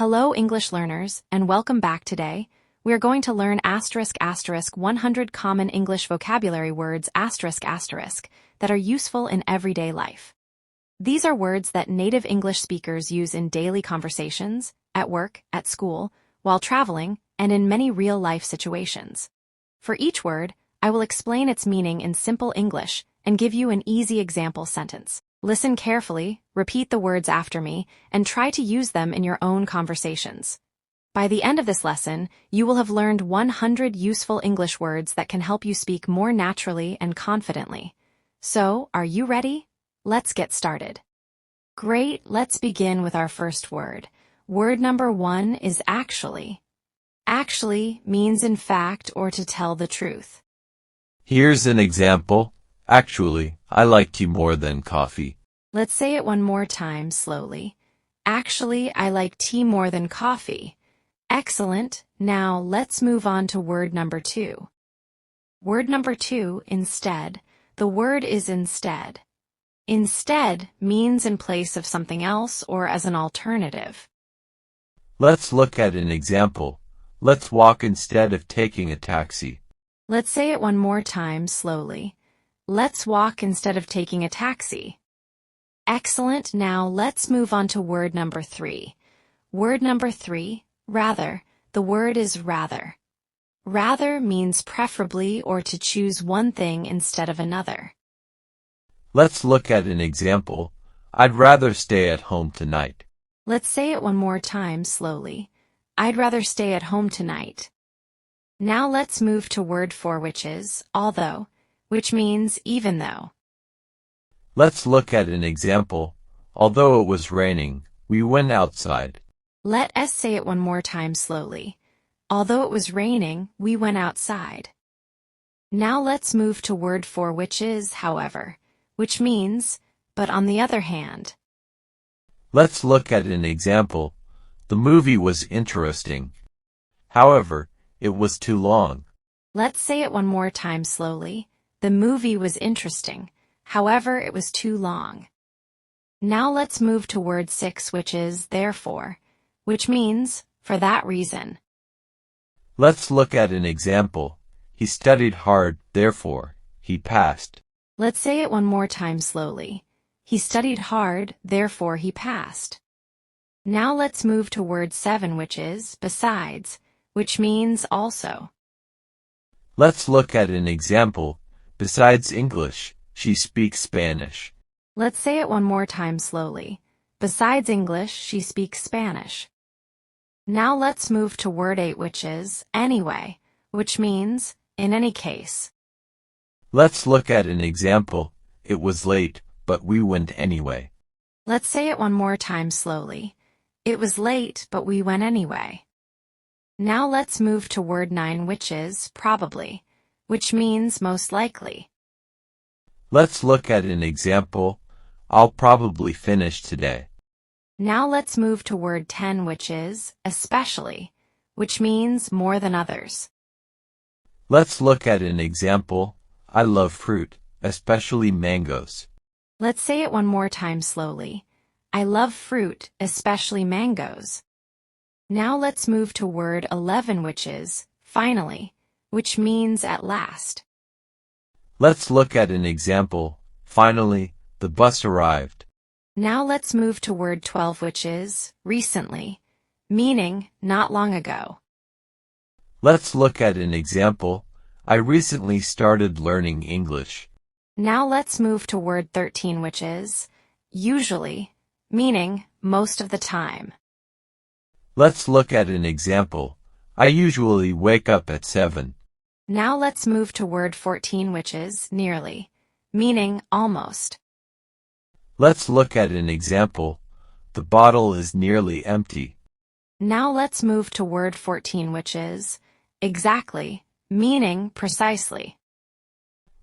Hello English learners, and welcome back today. We are going to learn *** 100 common English vocabulary words *** that are useful in everyday life. These are words that native English speakers use in daily conversations, at work, at school, while traveling, and in many real-life situations. For each word, I will explain its meaning in simple English and give you an easy example sentence. Listen carefully, repeat the words after me, and try to use them in your own conversations. By the end of this lesson, you will have learned 100 useful English words that can help you speak more naturally and confidently. So, are you ready? Let's get started. Great, let's begin with our first word. Word number 1 is actually. Actually means in fact or to tell the truth. Here's an example. Actually, I like tea more than coffee. Let's say it one more time slowly. Actually, I like tea more than coffee. Excellent. Now let's move on to word number 2. Word number 2, instead. The word is instead. Instead means in place of something else or as an alternative. Let's look at an example. Let's walk instead of taking a taxi. Let's say it one more time slowly. Let's walk instead of taking a taxi. Excellent. Now let's move on to word number 3. Word number 3, rather. The word is rather. Rather means preferably or to choose one thing instead of another. Let's look at an example. I'd rather stay at home tonight. Let's say it one more time slowly. I'd rather stay at home tonight. Now let's move to word 4, which is although, which means even though. Let's look at an example. Although it was raining, we went outside. Let us say it one more time slowly. Although it was raining, we went outside. Now let's move to word 4, which is however, which means but on the other hand. Let's look at an example. The movie was interesting. However, it was too long. Let's say it one more time slowly. The movie was interesting. However, it was too long. Now let's move to word 6, which is therefore, which means for that reason. Let's look at an example. He studied hard, therefore, he passed. Let's say it one more time slowly. He studied hard, therefore he passed. Now let's move to word 7, which is besides, which means also. Let's look at an example. Besides English, she speaks Spanish. Let's say it one more time slowly. Besides English, she speaks Spanish. Now let's move to word 8, which is anyway, which means in any case. Let's look at an example. It was late, but we went anyway. Let's say it one more time slowly. It was late, but we went anyway. Now let's move to word 9, which is probably, which means most likely. Let's look at an example. I'll probably finish today. Now let's move to word 10, which is especially, which means more than others. Let's look at an example. I love fruit, especially mangoes. Let's say it one more time slowly. I love fruit, especially mangoes. Now let's move to word 11, which is finally, which means at last. Let's look at an example. Finally, the bus arrived. Now let's move to word 12, which is recently, meaning not long ago. Let's look at an example. I recently started learning English. Now let's move to word 13, which is usually, meaning most of the time. Let's look at an example. I usually wake up at 7. Now let's move to word 14, which is nearly, meaning almost. Let's look at an example. The bottle is nearly empty. Now let's move to word 14, which is exactly, meaning precisely.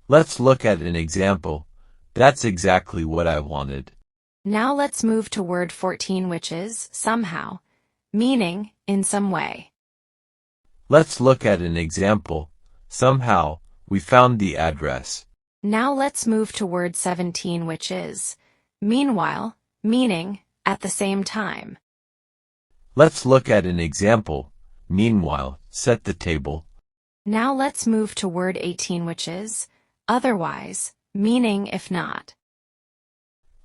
Let's look at an example. That's exactly what I wanted. Now let's move to word 14, which is somehow, meaning in some way. Let's look at an example. Somehow, we found the address. Now let's move to word 17, which is meanwhile, meaning at the same time. Let's look at an example. Meanwhile, set the table. Now let's move to word 18, which is otherwise, meaning if not.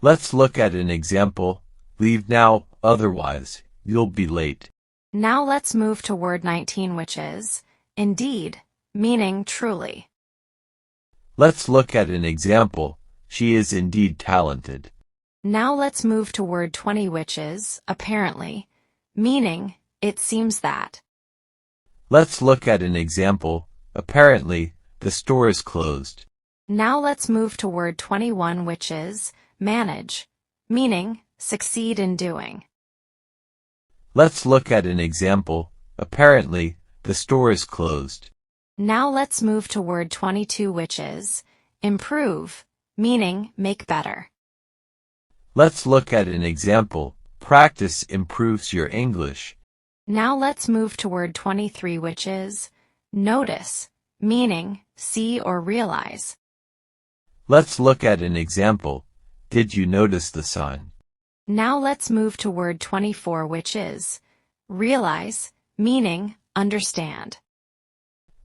Let's look at an example. Leave now, otherwise, you'll be late. Now let's move to word 19, which is indeed, meaning truly. Let's look at an example. She is indeed talented. Now let's move to word 20, which is apparently, meaning it seems that. Let's look at an example. Apparently, the store is closed. Now let's move to word 21, which is manage, meaning succeed in doing. Let's look at an example. Apparently, the store is closed. Now let's move to word 22, which is improve, meaning make better. Let's look at an example. Practice improves your English. Now let's move to word 23, which is notice, meaning see or realize. Let's look at an example. Did you notice the sign? Now let's move to word 24, which is realize, meaning understand.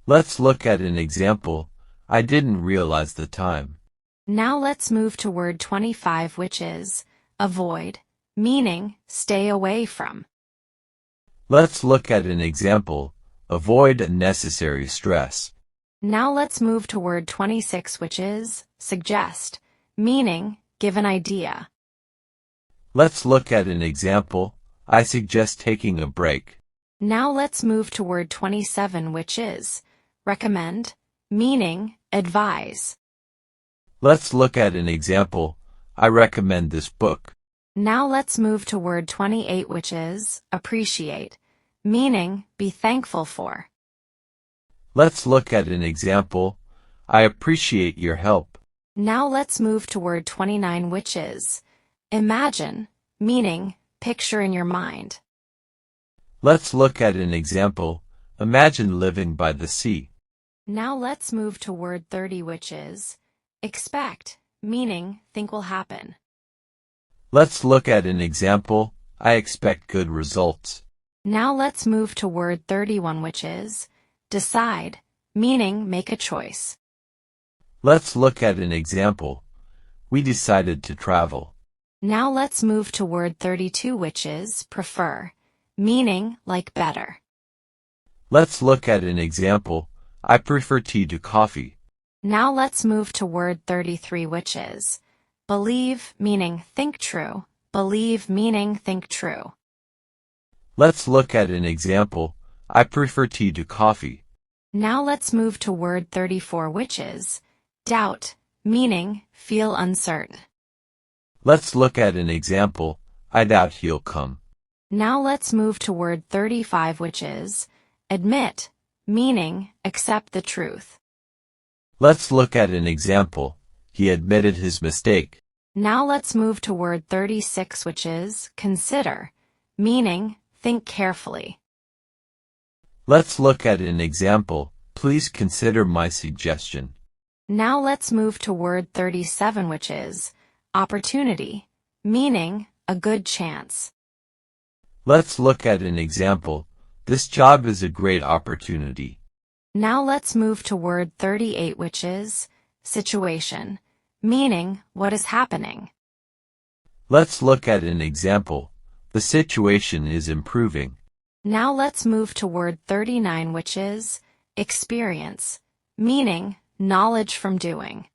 Let's look at an example. I didn't realize the time. Now let's move to word 25, which is avoid, meaning stay away from. Let's look at an example. Avoid unnecessary stress. Now let's move to word 26, which is suggest, meaning give an idea. Let's look at an example. I suggest taking a break. Now let's move to word 27, which is recommend, meaning advise. Let's look at an example. I recommend this book. Now let's move to word 28, which is appreciate, meaning be thankful for. Let's look at an example. I appreciate your help. Now let's move to word 29, which is imagine, meaning picture in your mind. Let's look at an example. Imagine living by the sea. Now let's move to word 30, which is expect, meaning think will happen. Let's look at an example. I expect good results. Now let's move to word 31, which is decide, meaning make a choice. Let's look at an example. We decided to travel. Now let's move to word 32, which is prefer, meaning like better. Let's look at an example. I prefer tea to coffee. Now let's move to word 33, which is believe, meaning think true, believe meaning think true. Let's look at an example. I prefer tea to coffee. Now let's move to word 34, which is doubt, meaning feel uncertain. Let's look at an example. I doubt he'll come. Now let's move to word 35, which is admit, meaning accept the truth. Let's look at an example. He admitted his mistake. Now let's move to word 36, which is consider, meaning think carefully. Let's look at an example. Please consider my suggestion. Now let's move to word 37, which is opportunity, meaning a good chance. Let's look at an example. This job is a great opportunity. Now let's move to word 38, which is situation, meaning what is happening. Let's look at an example. The situation is improving. Now let's move to word 39, which is experience, meaning knowledge from doing.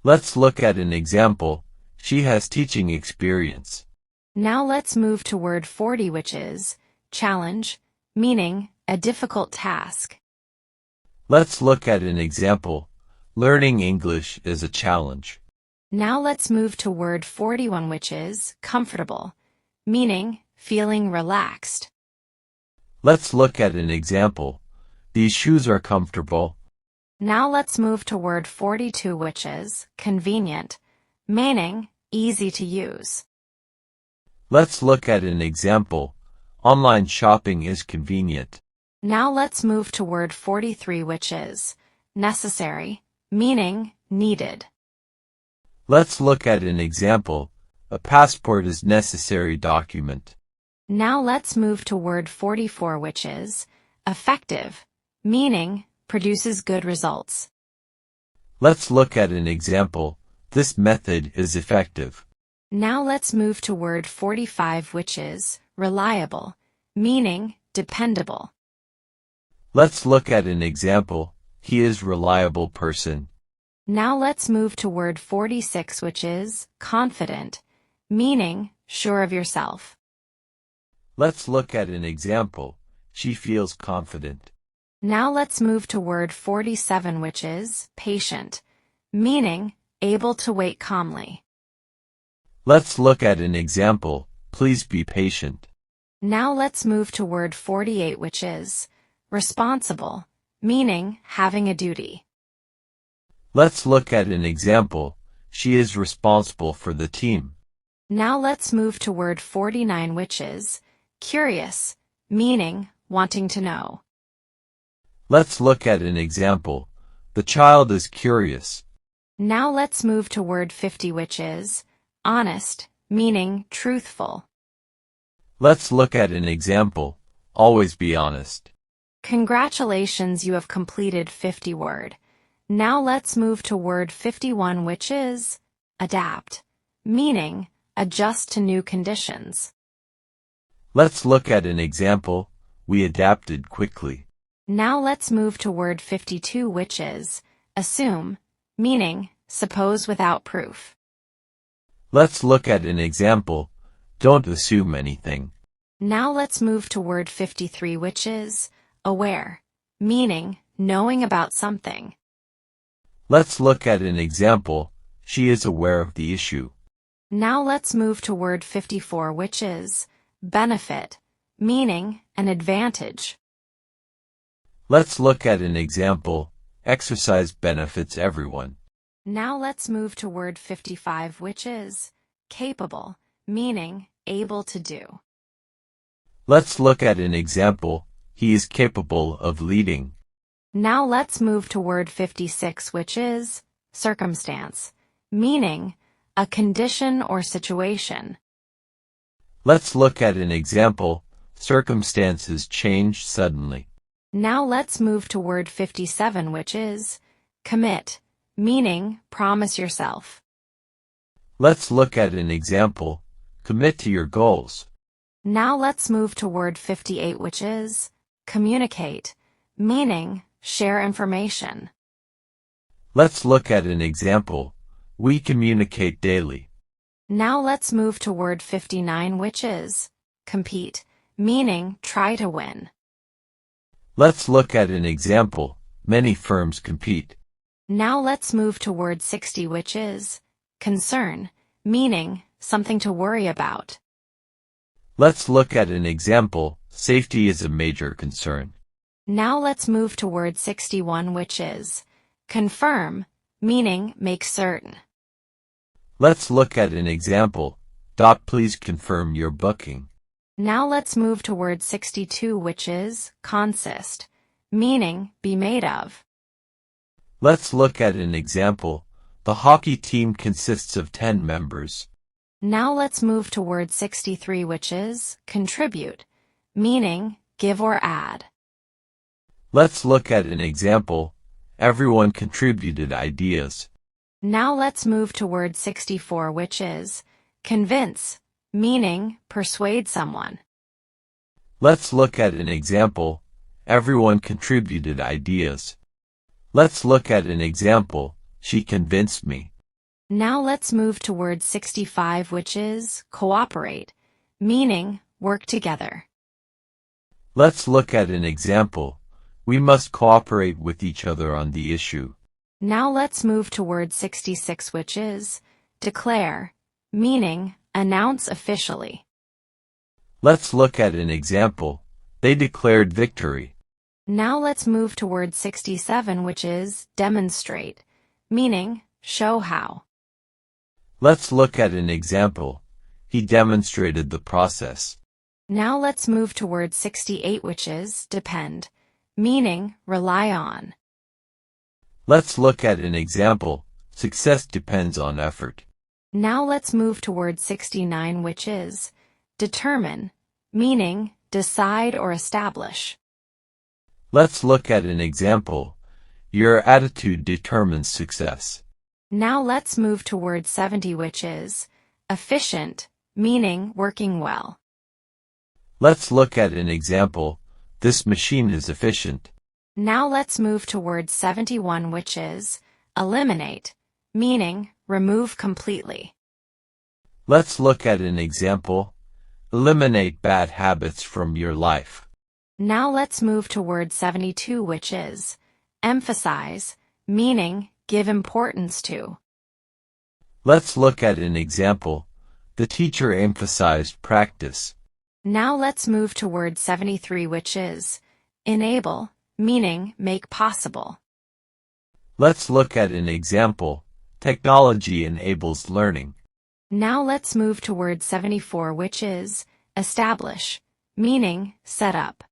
Let's look at an example. She has teaching experience. Now let's move to word 40, which is challenge, meaning a difficult task. Let's look at an example. Learning English is a challenge. Now let's move to word 41, which is comfortable, meaning feeling relaxed. Let's look at an example. These shoes are comfortable. Now let's move to word 42, which is convenient, meaning easy to use. Let's look at an example. Online shopping is convenient. Now let's move to word 43, which is necessary, meaning needed. Let's look at an example. A passport is necessary document. Now let's move to word 44, which is effective, meaning produces good results. Let's look at an example. This method is effective. Now let's move to word 45, which is reliable, meaning dependable. Let's look at an example. He is reliable person. Now let's move to word 46, which is confident, meaning sure of yourself. Let's look at an example. She feels confident. Now let's move to word 47, which is patient, meaning able to wait calmly. Let's look at an example. Please be patient. Now let's move to word 48, which is responsible, meaning having a duty. Let's look at an example. She is responsible for the team. Now let's move to word 49, which is curious, meaning wanting to know. Let's look at an example. The child is curious. Now let's move to word 50, which is honest, meaning truthful. Let's look at an example. Always be honest. Congratulations, you have completed 50 word. Now let's move to word 51, which is adapt, meaning adjust to new conditions. Let's look at an example. We adapted quickly. Now let's move to word 52, which is assume, meaning suppose without proof. Let's look at an example. Don't assume anything. Now let's move to word 53, which is aware, meaning knowing about something. Let's look at an example. She is aware of the issue. Now let's move to word 54, which is benefit, meaning an advantage. Let's look at an example. Exercise benefits everyone. Now let's move to word 55, which is capable, meaning able to do. Let's look at an example. He is capable of leading. Now let's move to word 56, which is circumstance, meaning a condition or situation. Let's look at an example. Circumstances change suddenly. Now let's move to word 57, which is commit, meaning promise yourself. Let's look at an example. Commit to your goals. Now let's move to word 58, which is communicate, meaning share information. Let's look at an example. We communicate daily. Now let's move to word 59, which is compete, meaning try to win. Let's look at an example. Many firms compete. Now let's move to word 60, which is concern, meaning something to worry about. Let's look at an example. Safety is a major concern. Now let's move to word 61, which is confirm, meaning make certain. Let's look at an example. Please confirm your booking. Now let's move to word 62, which is consist, meaning be made of. Let's look at an example. The hockey team consists of 10 members. Now let's move to word 63, which is contribute, meaning give or add. Let's look at an example. Everyone contributed ideas. Now let's move to word 64, which is convince, meaning persuade someone. Let's look at an example. Everyone contributed ideas. Let's look at an example. She convinced me. Now let's move to word 65, which is cooperate, meaning work together. Let's look at an example. We must cooperate with each other on the issue. Now let's move to word 66, which is declare, meaning announce officially. Let's look at an example. They declared victory. Now let's move to word 67, which is demonstrate, meaning show how. Let's look at an example. He demonstrated the process. Now let's move to word 68, which is depend, meaning rely on. Let's look at an example. Success depends on effort. Now let's move to word 69, which is determine, meaning decide or establish. Let's look at an example. Your attitude determines success. Now let's move to word 70, which is efficient, meaning working well. Let's look at an example. This machine is efficient. Now let's move to word 71, which is eliminate, meaning remove completely. Let's look at an example. Eliminate bad habits from your life. Now let's move to word 72, which is emphasize, meaning give importance to. Let's look at an example. The teacher emphasized practice. Now let's move to word 73, which is enable, meaning make possible. Let's look at an example. Technology enables learning. Now let's move to word 74, which is establish, meaning set up.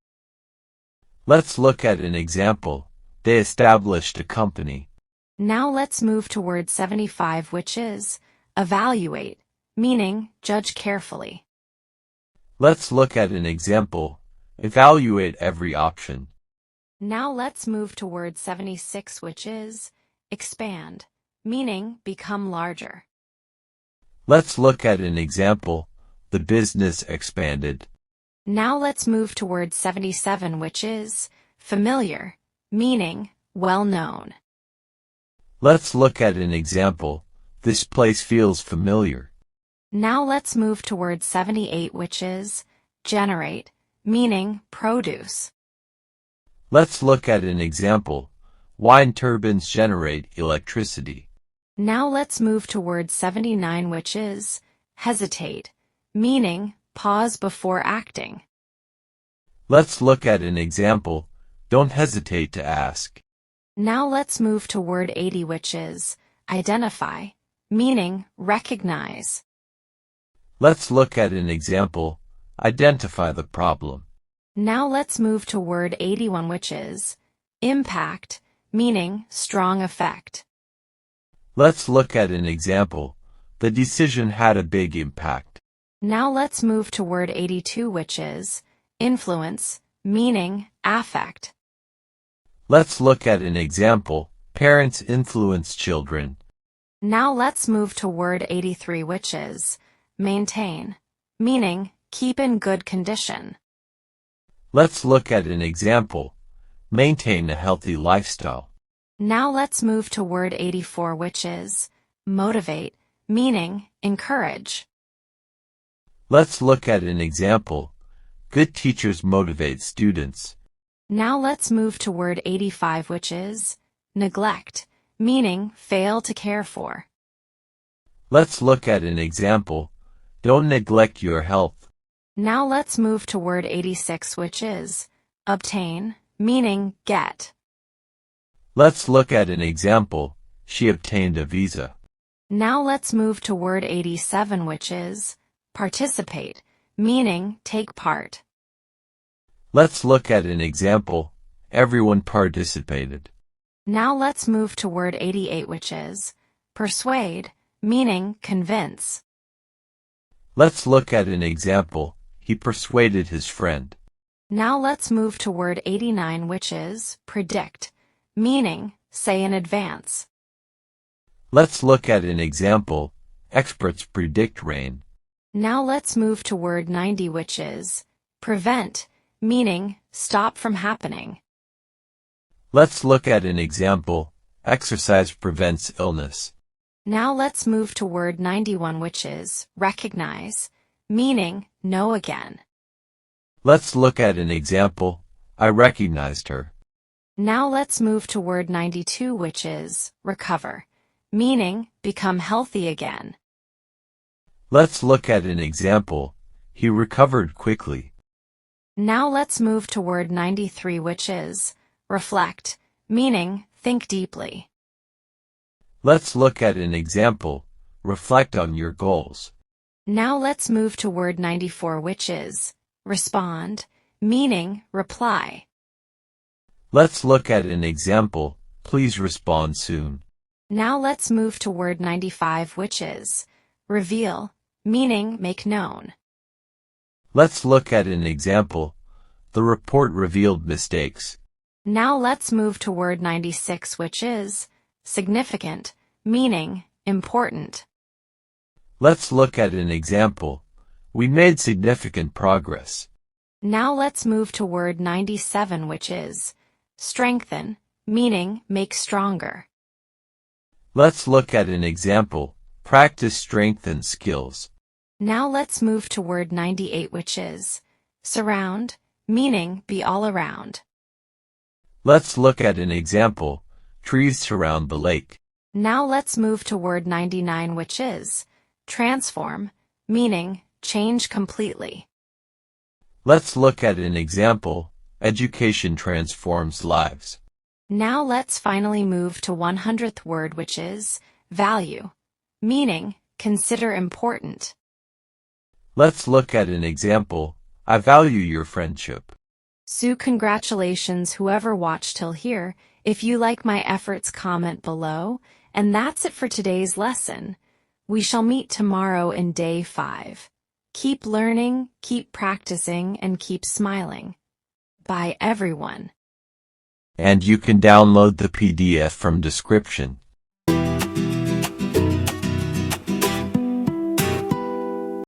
Let's look at an example. They established a company. Now let's move to word 75, which is evaluate, meaning judge carefully. Let's look at an example. Evaluate every option. Now let's move to word 76, which is expand, meaning become larger. Let's look at an example. The business expanded. Now let's move to word 77, which is familiar, meaning well known. Let's look at an example. This place feels familiar. Now let's move to word 78, which is generate, meaning produce. Let's look at an example. Wind turbines generate electricity. Now let's move to word 79, which is hesitate, meaning pause before acting. Let's look at an example. Don't hesitate to ask. Now let's move to word 80, which is identify, meaning recognize. Let's look at an example. Identify the problem. Now let's move to word 81, which is impact, meaning strong effect. Let's look at an example. The decision had a big impact. Now let's move to word 82, which is influence, meaning affect. Let's look at an example. Parents influence children. Now let's move to word 83, which is maintain, meaning keep in good condition. Let's look at an example. Maintain a healthy lifestyle. Now let's move to word 84, which is motivate, meaning encourage. Let's look at an example. Good teachers motivate students. Now let's move to word 85, which is neglect, meaning fail to care for. Let's look at an example. Don't neglect your health. Now let's move to word 86, which is obtain, meaning get. Let's look at an example. She obtained a visa. Now let's move to word 87, which is participate, meaning take part. Let's look at an example. Everyone participated. Now let's move to word 88, which is persuade, meaning convince. Let's look at an example. He persuaded his friend. Now let's move to word 89, which is predict, meaning say in advance. Let's look at an example. Experts predict rain. Now let's move to word 90, which is prevent, meaning stop from happening. Let's look at an example. Exercise prevents illness. Now let's move to word 91, which is recognize, meaning know again. Let's look at an example. I recognized her. Now let's move to word 92, which is recover, meaning become healthy again. Let's look at an example. He recovered quickly. Now let's move to word 93, which is reflect, meaning think deeply. Let's look at an example. Reflect on your goals. Now let's move to word 94, which is respond, meaning reply. Let's look at an example. Please respond soon. Now let's move to word 95, which is reveal, meaning make known. Let's look at an example. The report revealed mistakes. Now let's move to word 96, which is significant, meaning important. Let's look at an example. We made significant progress. Now let's move to word 97, which is strengthen, meaning make stronger. Let's look at an example. Practice strengthens skills. Now let's move to word 98, which is surround, meaning be all around. Let's look at an example. Trees surround the lake. Now let's move to word 99, which is transform, meaning change completely. Let's look at an example. Education transforms lives. Now let's finally move to 100th word, which is value, meaning consider important. Let's look at an example. I value your friendship. So congratulations whoever watched till here. If you like my efforts, comment below. And that's it for today's lesson. We shall meet tomorrow in day 5. Keep learning, keep practicing, and keep smiling. Bye everyone. And you can download the PDF from description.